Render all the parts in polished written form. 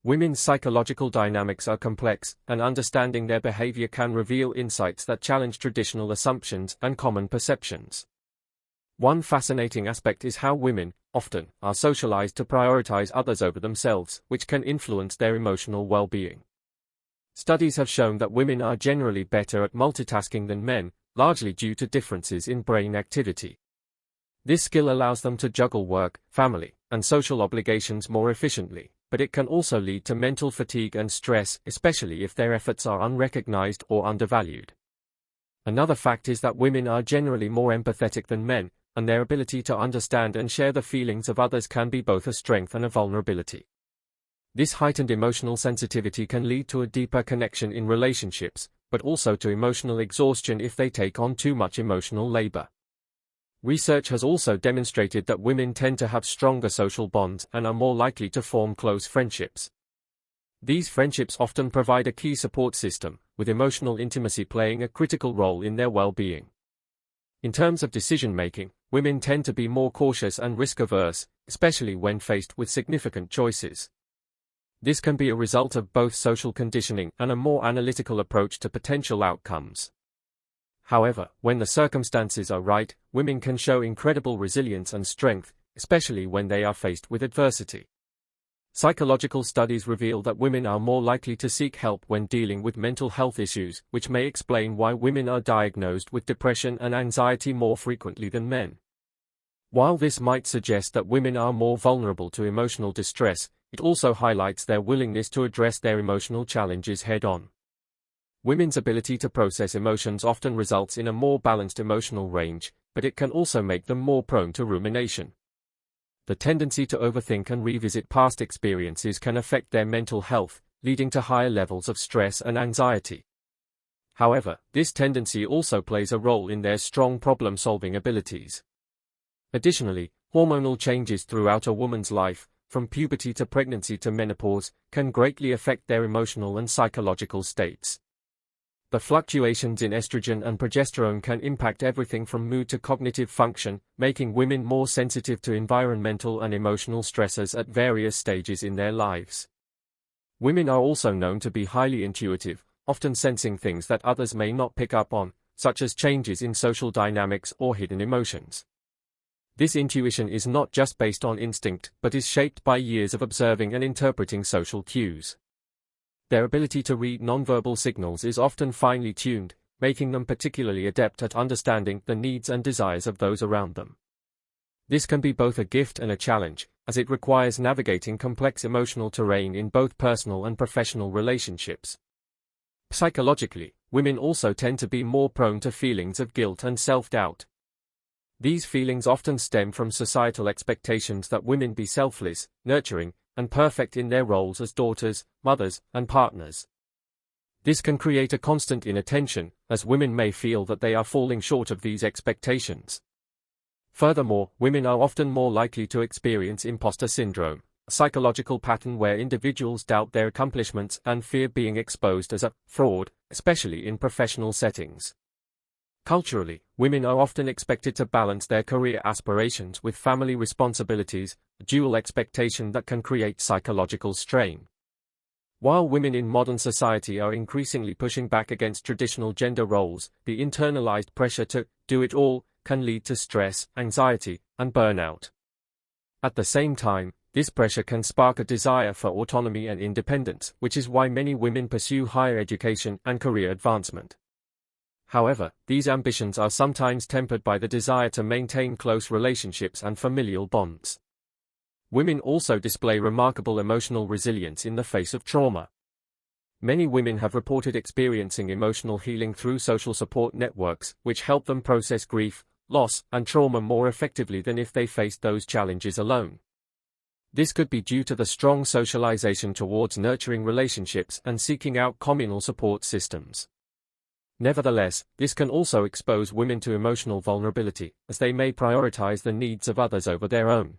Women's psychological dynamics are complex, and understanding their behavior can reveal insights that challenge traditional assumptions and common perceptions. One fascinating aspect is how women, often, are socialized to prioritize others over themselves, which can influence their emotional well-being. Studies have shown that women are generally better at multitasking than men, largely due to differences in brain activity. This skill allows them to juggle work, family, and social obligations more efficiently, but it can also lead to mental fatigue and stress, especially if their efforts are unrecognized or undervalued. Another fact is that women are generally more empathetic than men, and their ability to understand and share the feelings of others can be both a strength and a vulnerability. This heightened emotional sensitivity can lead to a deeper connection in relationships, but also to emotional exhaustion if they take on too much emotional labor. Research has also demonstrated that women tend to have stronger social bonds and are more likely to form close friendships. These friendships often provide a key support system, with emotional intimacy playing a critical role in their well-being. In terms of decision-making, women tend to be more cautious and risk-averse, especially when faced with significant choices. This can be a result of both social conditioning and a more analytical approach to potential outcomes. However, when the circumstances are right, women can show incredible resilience and strength, especially when they are faced with adversity. Psychological studies reveal that women are more likely to seek help when dealing with mental health issues, which may explain why women are diagnosed with depression and anxiety more frequently than men. While this might suggest that women are more vulnerable to emotional distress, it also highlights their willingness to address their emotional challenges head-on. Women's ability to process emotions often results in a more balanced emotional range, but it can also make them more prone to rumination. The tendency to overthink and revisit past experiences can affect their mental health, leading to higher levels of stress and anxiety. However, this tendency also plays a role in their strong problem-solving abilities. Additionally, hormonal changes throughout a woman's life, from puberty to pregnancy to menopause, can greatly affect their emotional and psychological states. The fluctuations in estrogen and progesterone can impact everything from mood to cognitive function, making women more sensitive to environmental and emotional stressors at various stages in their lives. Women are also known to be highly intuitive, often sensing things that others may not pick up on, such as changes in social dynamics or hidden emotions. This intuition is not just based on instinct, but is shaped by years of observing and interpreting social cues. Their ability to read nonverbal signals is often finely tuned, making them particularly adept at understanding the needs and desires of those around them. This can be both a gift and a challenge, as it requires navigating complex emotional terrain in both personal and professional relationships. Psychologically, women also tend to be more prone to feelings of guilt and self-doubt. These feelings often stem from societal expectations that women be selfless, nurturing, and perfect in their roles as daughters, mothers, and partners. This can create a constant inattention, as women may feel that they are falling short of these expectations. Furthermore, women are often more likely to experience imposter syndrome, a psychological pattern where individuals doubt their accomplishments and fear being exposed as a fraud, especially in professional settings. Culturally, women are often expected to balance their career aspirations with family responsibilities, a dual expectation that can create psychological strain. While women in modern society are increasingly pushing back against traditional gender roles, the internalized pressure to do it all can lead to stress, anxiety, and burnout. At the same time, this pressure can spark a desire for autonomy and independence, which is why many women pursue higher education and career advancement. However, these ambitions are sometimes tempered by the desire to maintain close relationships and familial bonds. Women also display remarkable emotional resilience in the face of trauma. Many women have reported experiencing emotional healing through social support networks, which help them process grief, loss, and trauma more effectively than if they faced those challenges alone. This could be due to the strong socialization towards nurturing relationships and seeking out communal support systems. Nevertheless, this can also expose women to emotional vulnerability, as they may prioritize the needs of others over their own.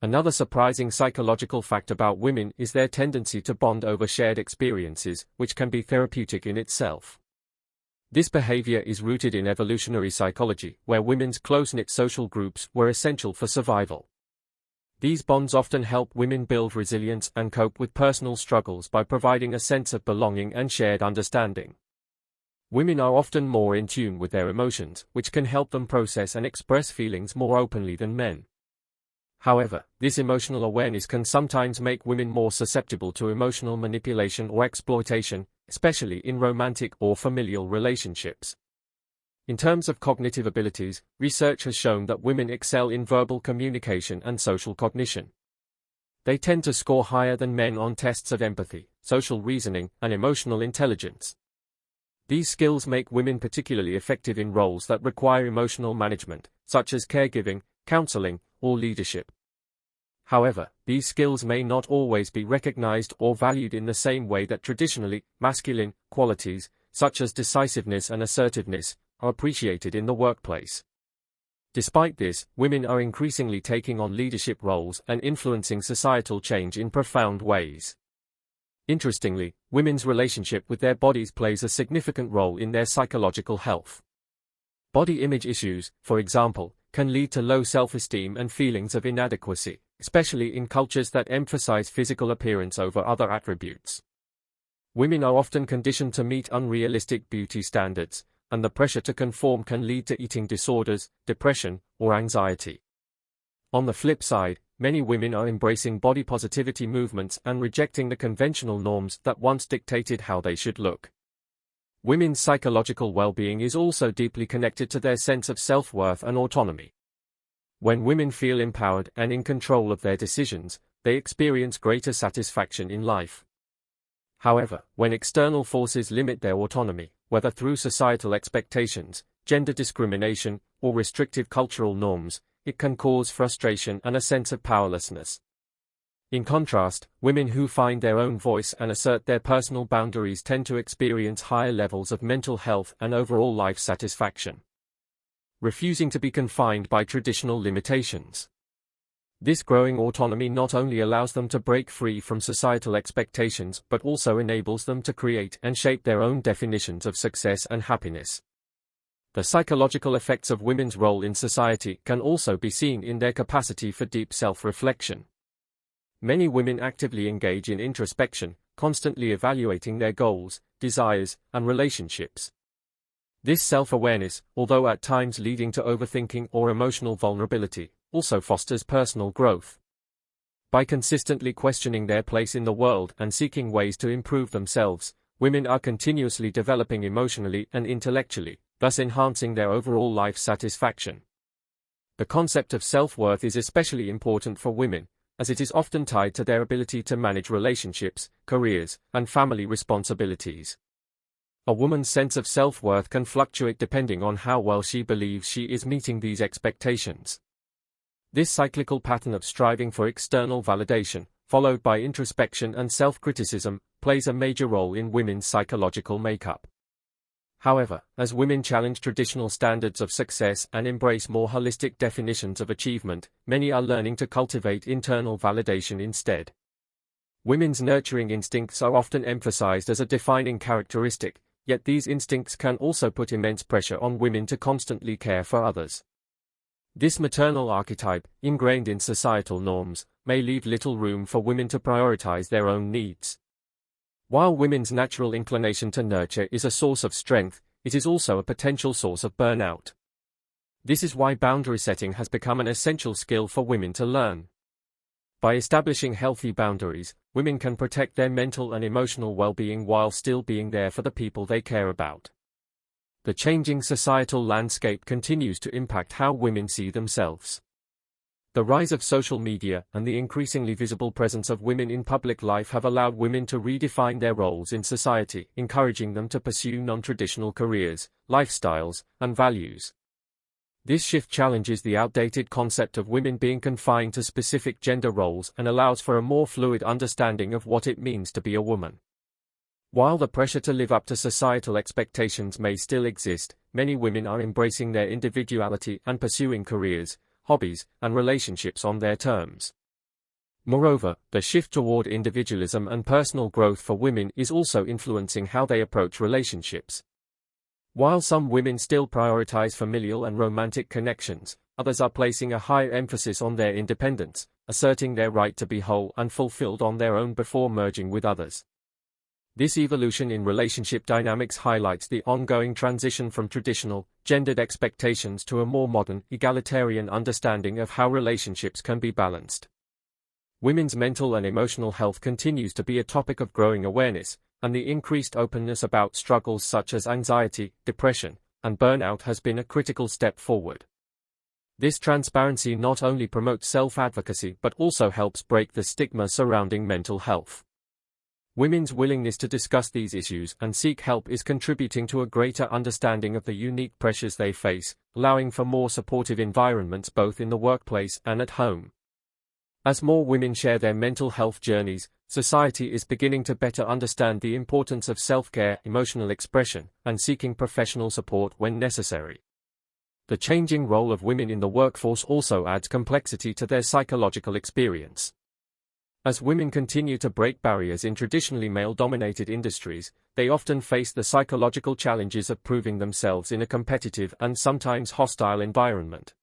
Another surprising psychological fact about women is their tendency to bond over shared experiences, which can be therapeutic in itself. This behavior is rooted in evolutionary psychology, where women's close-knit social groups were essential for survival. These bonds often help women build resilience and cope with personal struggles by providing a sense of belonging and shared understanding. Women are often more in tune with their emotions, which can help them process and express feelings more openly than men. However, this emotional awareness can sometimes make women more susceptible to emotional manipulation or exploitation, especially in romantic or familial relationships. In terms of cognitive abilities, research has shown that women excel in verbal communication and social cognition. They tend to score higher than men on tests of empathy, social reasoning, and emotional intelligence. These skills make women particularly effective in roles that require emotional management, such as caregiving, counseling, or leadership. However, these skills may not always be recognized or valued in the same way that traditionally masculine qualities, such as decisiveness and assertiveness, are appreciated in the workplace. Despite this, women are increasingly taking on leadership roles and influencing societal change in profound ways. Interestingly, women's relationship with their bodies plays a significant role in their psychological health. Body image issues, for example, can lead to low self-esteem and feelings of inadequacy, especially in cultures that emphasize physical appearance over other attributes. Women are often conditioned to meet unrealistic beauty standards, and the pressure to conform can lead to eating disorders, depression, or anxiety. On the flip side, many women are embracing body positivity movements and rejecting the conventional norms that once dictated how they should look. Women's psychological well-being is also deeply connected to their sense of self-worth and autonomy. When women feel empowered and in control of their decisions, they experience greater satisfaction in life. However, when external forces limit their autonomy, whether through societal expectations, gender discrimination, or restrictive cultural norms, it can cause frustration and a sense of powerlessness. In contrast, women who find their own voice and assert their personal boundaries tend to experience higher levels of mental health and overall life satisfaction. Refusing to be confined by traditional limitations. This growing autonomy not only allows them to break free from societal expectations but also enables them to create and shape their own definitions of success and happiness. The psychological effects of women's role in society can also be seen in their capacity for deep self-reflection. Many women actively engage in introspection, constantly evaluating their goals, desires, and relationships. This self-awareness, although at times leading to overthinking or emotional vulnerability, also fosters personal growth. By consistently questioning their place in the world and seeking ways to improve themselves, women are continuously developing emotionally and intellectually, thus enhancing their overall life satisfaction. The concept of self-worth is especially important for women, as it is often tied to their ability to manage relationships, careers, and family responsibilities. A woman's sense of self-worth can fluctuate depending on how well she believes she is meeting these expectations. This cyclical pattern of striving for external validation, followed by introspection and self-criticism, plays a major role in women's psychological makeup. However, as women challenge traditional standards of success and embrace more holistic definitions of achievement, many are learning to cultivate internal validation instead. Women's nurturing instincts are often emphasized as a defining characteristic, yet these instincts can also put immense pressure on women to constantly care for others. This maternal archetype, ingrained in societal norms, may leave little room for women to prioritize their own needs. While women's natural inclination to nurture is a source of strength, it is also a potential source of burnout. This is why boundary setting has become an essential skill for women to learn. By establishing healthy boundaries, women can protect their mental and emotional well-being while still being there for the people they care about. The changing societal landscape continues to impact how women see themselves. The rise of social media and the increasingly visible presence of women in public life have allowed women to redefine their roles in society, encouraging them to pursue non-traditional careers, lifestyles, and values. This shift challenges the outdated concept of women being confined to specific gender roles and allows for a more fluid understanding of what it means to be a woman. While the pressure to live up to societal expectations may still exist, many women are embracing their individuality and pursuing careers, hobbies, and relationships on their terms. Moreover, the shift toward individualism and personal growth for women is also influencing how they approach relationships. While some women still prioritize familial and romantic connections, others are placing a higher emphasis on their independence, asserting their right to be whole and fulfilled on their own before merging with others. This evolution in relationship dynamics highlights the ongoing transition from traditional, gendered expectations to a more modern, egalitarian understanding of how relationships can be balanced. Women's mental and emotional health continues to be a topic of growing awareness, and the increased openness about struggles such as anxiety, depression, and burnout has been a critical step forward. This transparency not only promotes self-advocacy but also helps break the stigma surrounding mental health. Women's willingness to discuss these issues and seek help is contributing to a greater understanding of the unique pressures they face, allowing for more supportive environments both in the workplace and at home. As more women share their mental health journeys, society is beginning to better understand the importance of self-care, emotional expression, and seeking professional support when necessary. The changing role of women in the workforce also adds complexity to their psychological experience. As women continue to break barriers in traditionally male-dominated industries, they often face the psychological challenges of proving themselves in a competitive and sometimes hostile environment.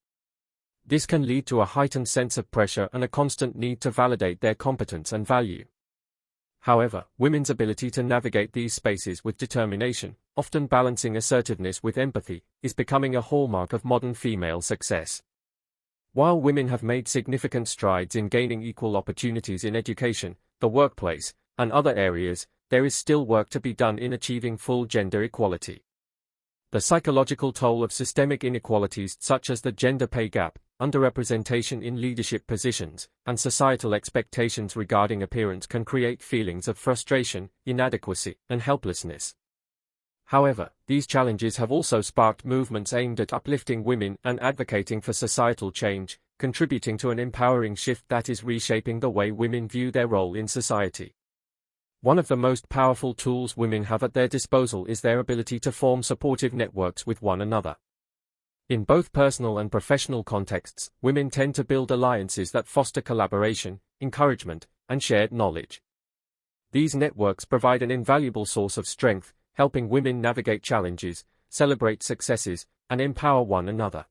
This can lead to a heightened sense of pressure and a constant need to validate their competence and value. However, women's ability to navigate these spaces with determination, often balancing assertiveness with empathy, is becoming a hallmark of modern female success. While women have made significant strides in gaining equal opportunities in education, the workplace, and other areas, there is still work to be done in achieving full gender equality. The psychological toll of systemic inequalities such as the gender pay gap, underrepresentation in leadership positions, and societal expectations regarding appearance can create feelings of frustration, inadequacy, and helplessness. However, these challenges have also sparked movements aimed at uplifting women and advocating for societal change, contributing to an empowering shift that is reshaping the way women view their role in society. One of the most powerful tools women have at their disposal is their ability to form supportive networks with one another. In both personal and professional contexts, women tend to build alliances that foster collaboration, encouragement, and shared knowledge. These networks provide an invaluable source of strength, helping women navigate challenges, celebrate successes, and empower one another.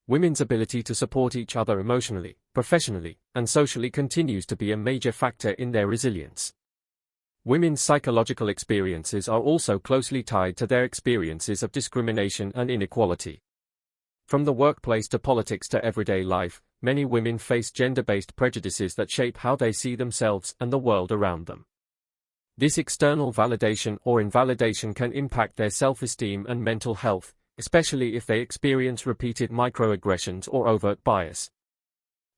Women's ability to support each other emotionally, professionally, and socially continues to be a major factor in their resilience. Women's psychological experiences are also closely tied to their experiences of discrimination and inequality. From the workplace to politics to everyday life, many women face gender-based prejudices that shape how they see themselves and the world around them. This external validation or invalidation can impact their self-esteem and mental health, especially if they experience repeated microaggressions or overt bias.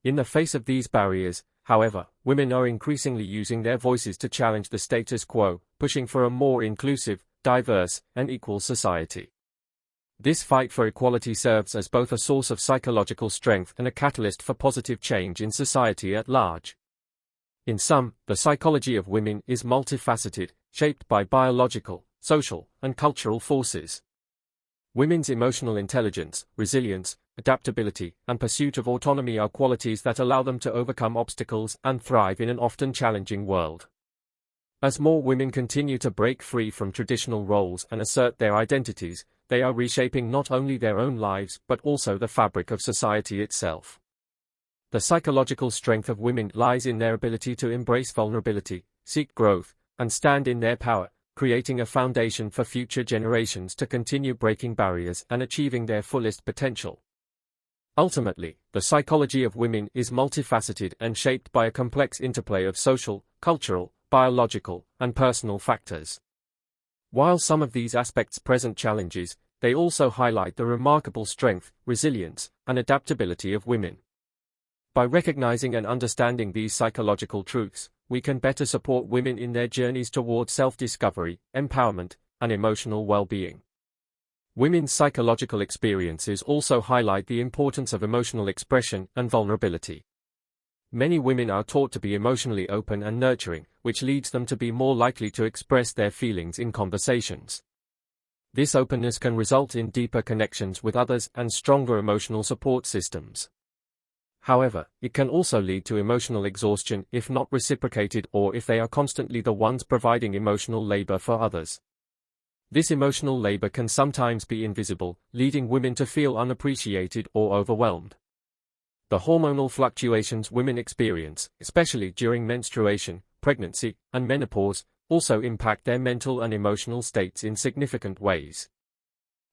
In the face of these barriers, however, women are increasingly using their voices to challenge the status quo, pushing for a more inclusive, diverse, and equal society. This fight for equality serves as both a source of psychological strength and a catalyst for positive change in society at large. In sum, the psychology of women is multifaceted, shaped by biological, social, and cultural forces. Women's emotional intelligence, resilience, adaptability, and pursuit of autonomy are qualities that allow them to overcome obstacles and thrive in an often challenging world. As more women continue to break free from traditional roles and assert their identities, they are reshaping not only their own lives but also the fabric of society itself. The psychological strength of women lies in their ability to embrace vulnerability, seek growth, and stand in their power, creating a foundation for future generations to continue breaking barriers and achieving their fullest potential. Ultimately, the psychology of women is multifaceted and shaped by a complex interplay of social, cultural, biological, and personal factors. While some of these aspects present challenges, they also highlight the remarkable strength, resilience, and adaptability of women. By recognizing and understanding these psychological truths, we can better support women in their journeys toward self-discovery, empowerment, and emotional well-being. Women's psychological experiences also highlight the importance of emotional expression and vulnerability. Many women are taught to be emotionally open and nurturing, which leads them to be more likely to express their feelings in conversations. This openness can result in deeper connections with others and stronger emotional support systems. However, it can also lead to emotional exhaustion if not reciprocated or if they are constantly the ones providing emotional labor for others. This emotional labor can sometimes be invisible, leading women to feel unappreciated or overwhelmed. The hormonal fluctuations women experience, especially during menstruation, pregnancy, and menopause, also impact their mental and emotional states in significant ways.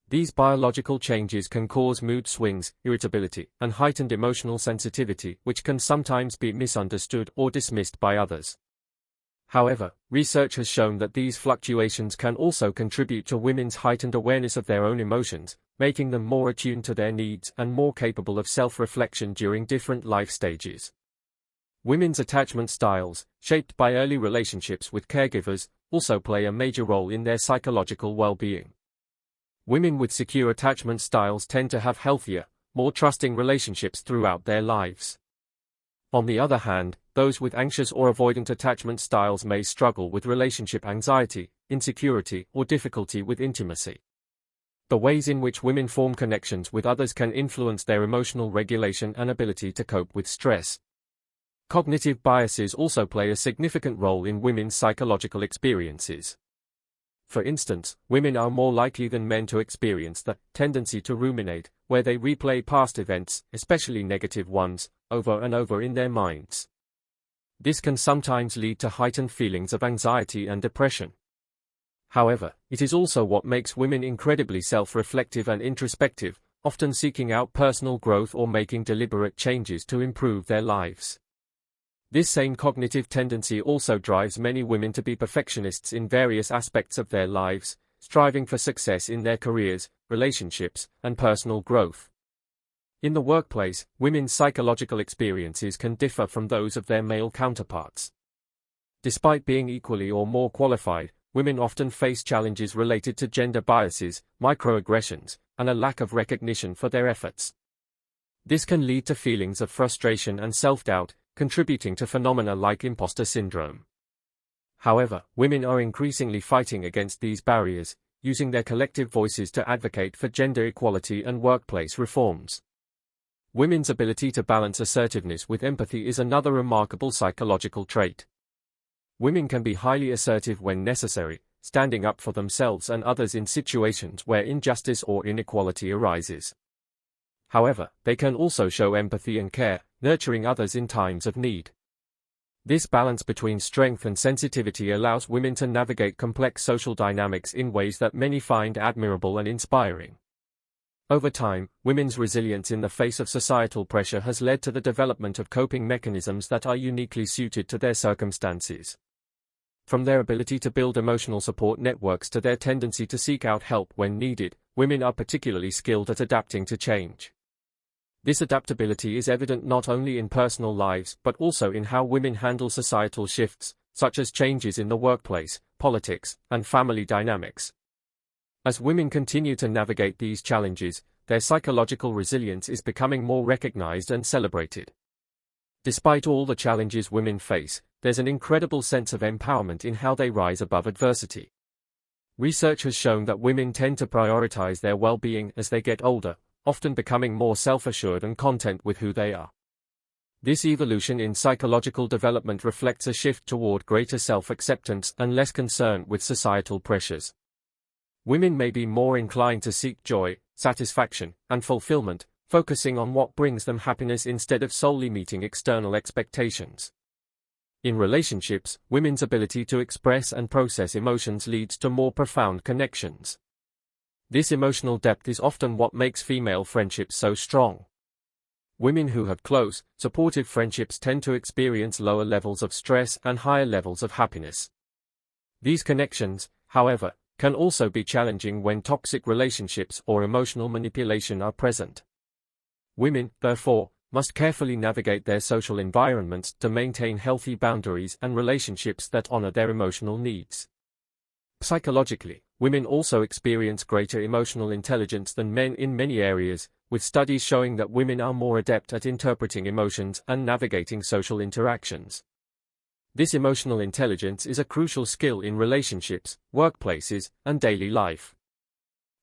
These biological changes can cause mood swings, irritability, and heightened emotional sensitivity, which can sometimes be misunderstood or dismissed by others. However, research has shown that these fluctuations can also contribute to women's heightened awareness of their own emotions, making them more attuned to their needs and more capable of self-reflection during different life stages. Women's attachment styles, shaped by early relationships with caregivers, also play a major role in their psychological well-being. Women with secure attachment styles tend to have healthier, more trusting relationships throughout their lives. On the other hand, those with anxious or avoidant attachment styles may struggle with relationship anxiety, insecurity, or difficulty with intimacy. The ways in which women form connections with others can influence their emotional regulation and ability to cope with stress. Cognitive biases also play a significant role in women's psychological experiences. For instance, women are more likely than men to experience the tendency to ruminate, where they replay past events, especially negative ones, over and over in their minds. This can sometimes lead to heightened feelings of anxiety and depression. However, it is also what makes women incredibly self-reflective and introspective, often seeking out personal growth or making deliberate changes to improve their lives. This same cognitive tendency also drives many women to be perfectionists in various aspects of their lives, striving for success in their careers, relationships, and personal growth. In the workplace, women's psychological experiences can differ from those of their male counterparts. Despite being equally or more qualified, women often face challenges related to gender biases, microaggressions, and a lack of recognition for their efforts. This can lead to feelings of frustration and self-doubt, contributing to phenomena like imposter syndrome. However, women are increasingly fighting against these barriers, using their collective voices to advocate for gender equality and workplace reforms. Women's ability to balance assertiveness with empathy is another remarkable psychological trait. Women can be highly assertive when necessary, standing up for themselves and others in situations where injustice or inequality arises. However, they can also show empathy and care, nurturing others in times of need. This balance between strength and sensitivity allows women to navigate complex social dynamics in ways that many find admirable and inspiring. Over time, women's resilience in the face of societal pressure has led to the development of coping mechanisms that are uniquely suited to their circumstances. From their ability to build emotional support networks to their tendency to seek out help when needed, women are particularly skilled at adapting to change. This adaptability is evident not only in personal lives but also in how women handle societal shifts, such as changes in the workplace, politics, and family dynamics. As women continue to navigate these challenges, their psychological resilience is becoming more recognized and celebrated. Despite all the challenges women face, there's an incredible sense of empowerment in how they rise above adversity. Research has shown that women tend to prioritize their well-being as they get older, often becoming more self-assured and content with who they are. This evolution in psychological development reflects a shift toward greater self-acceptance and less concern with societal pressures. Women may be more inclined to seek joy, satisfaction, and fulfillment, focusing on what brings them happiness instead of solely meeting external expectations. In relationships, women's ability to express and process emotions leads to more profound connections. This emotional depth is often what makes female friendships so strong. Women who have close, supportive friendships tend to experience lower levels of stress and higher levels of happiness. These connections, however, can also be challenging when toxic relationships or emotional manipulation are present. Women, therefore, must carefully navigate their social environments to maintain healthy boundaries and relationships that honor their emotional needs. Psychologically, women also experience greater emotional intelligence than men in many areas, with studies showing that women are more adept at interpreting emotions and navigating social interactions. This emotional intelligence is a crucial skill in relationships, workplaces, and daily life.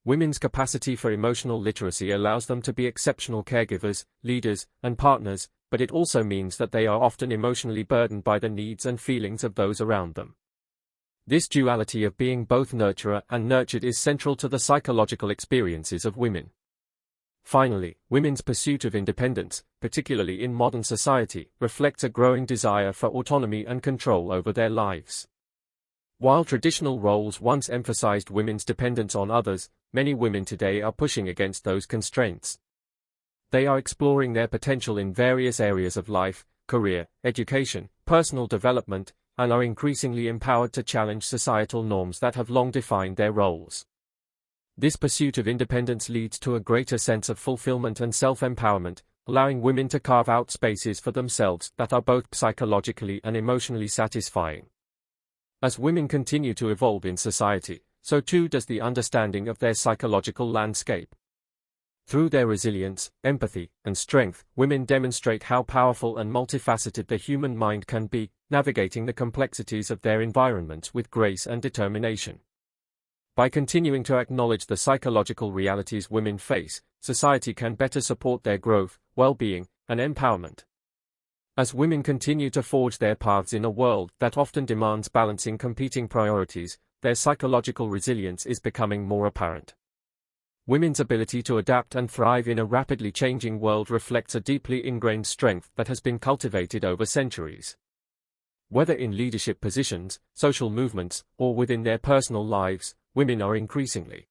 Women's capacity for emotional literacy allows them to be exceptional caregivers, leaders, and partners, but it also means that they are often emotionally burdened by the needs and feelings of those around them. This duality of being both nurturer and nurtured is central to the psychological experiences of women. Finally, women's pursuit of independence, particularly in modern society, reflects a growing desire for autonomy and control over their lives. While traditional roles once emphasized women's dependence on others, many women today are pushing against those constraints. They are exploring their potential in various areas of life, career, education, personal development, and are increasingly empowered to challenge societal norms that have long defined their roles. This pursuit of independence leads to a greater sense of fulfillment and self-empowerment, allowing women to carve out spaces for themselves that are both psychologically and emotionally satisfying. As women continue to evolve in society, so too does the understanding of their psychological landscape. Through their resilience, empathy, and strength, women demonstrate how powerful and multifaceted the human mind can be, navigating the complexities of their environments with grace and determination. By continuing to acknowledge the psychological realities women face, society can better support their growth, well-being, and empowerment. As women continue to forge their paths in a world that often demands balancing competing priorities, their psychological resilience is becoming more apparent. Women's ability to adapt and thrive in a rapidly changing world reflects a deeply ingrained strength that has been cultivated over centuries. Whether in leadership positions, social movements, or within their personal lives, women are increasingly